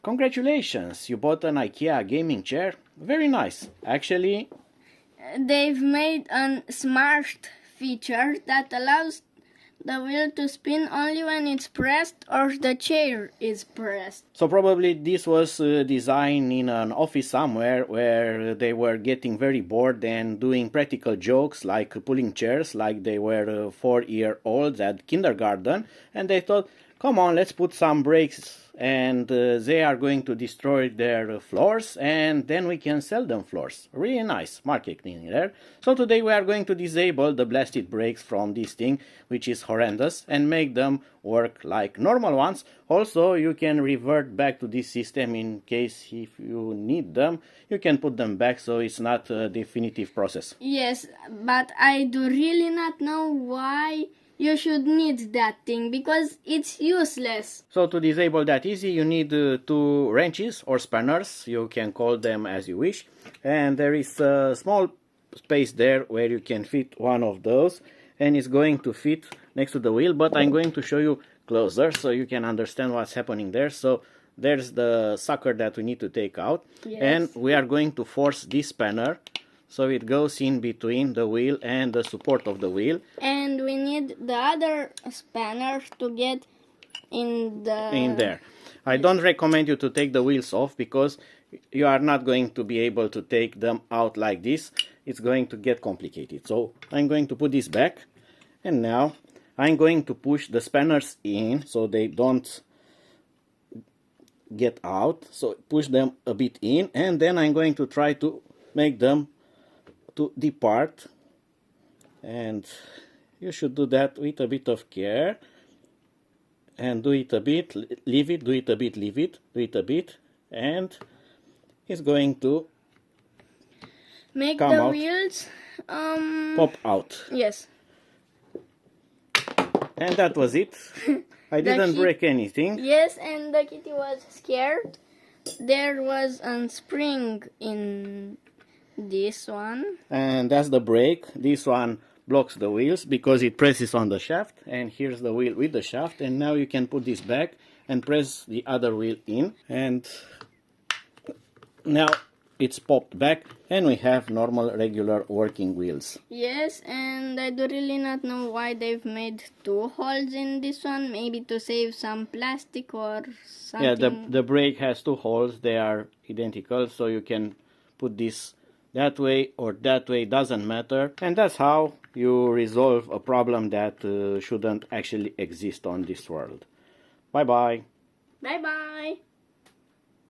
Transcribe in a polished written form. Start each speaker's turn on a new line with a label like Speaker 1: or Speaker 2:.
Speaker 1: Congratulations, you bought an IKEA gaming chair? Very nice. Actually,
Speaker 2: they've made a smart feature that allows the wheel to spin only when it's pressed or the chair is pressed.
Speaker 1: So probably this was designed in an office somewhere where they were getting very bored and doing practical jokes like pulling chairs like they were 4-year-olds at kindergarten, and they thought, come on, let's put some brakes, and they are going to destroy their floors and then we can sell them floors. Really nice marketing there. So today we are going to disable the blasted brakes from this thing, which is horrendous, and make them work like normal ones. Also, you can revert back to this system in case if you need them, you can put them back, so it's not a definitive process.
Speaker 2: Yes, but I do really not know why you should need that thing, because it's useless.
Speaker 1: So to disable that easy, you need 2 wrenches or spanners, you can call them as you wish, and there is a small space there where you can fit one of those, and it's going to fit next to the wheel, but I'm going to show you closer so you can understand what's happening there. So there's the sucker that we need to take out,
Speaker 2: yes.
Speaker 1: And we are going to force this spanner so it goes in between the wheel and the support of the wheel.
Speaker 2: And we need the other spanner to get in
Speaker 1: there. I don't recommend you to take the wheels off because you are not going to be able to take them out like this. It's going to get complicated. So I'm going to put this back, and now I'm going to push the spanners in so they don't get out. So push them a bit in, and then I'm going to try to make them to depart, and you should do that with a bit of care, and do it a bit, leave it, do it a bit, leave it, do it a bit, and it's going to
Speaker 2: make
Speaker 1: come
Speaker 2: the
Speaker 1: out,
Speaker 2: wheels
Speaker 1: pop out.
Speaker 2: Yes.
Speaker 1: And that was it. I didn't break anything.
Speaker 2: Yes, and the kitty was scared. There was a spring in this one,
Speaker 1: and that's the brake. This one blocks the wheels because it presses on the shaft, and here's the wheel with the shaft, and now you can put this back and press the other wheel in, and now it's popped back and we have normal regular working wheels.
Speaker 2: Yes, and I do really not know why they've made 2 holes in this one, maybe to save some plastic or something.
Speaker 1: Yeah, the brake has 2 holes, they are identical, so you can put this that way or that way, doesn't matter. And that's how you resolve a problem that shouldn't actually exist on this world. Bye bye.
Speaker 2: Bye bye.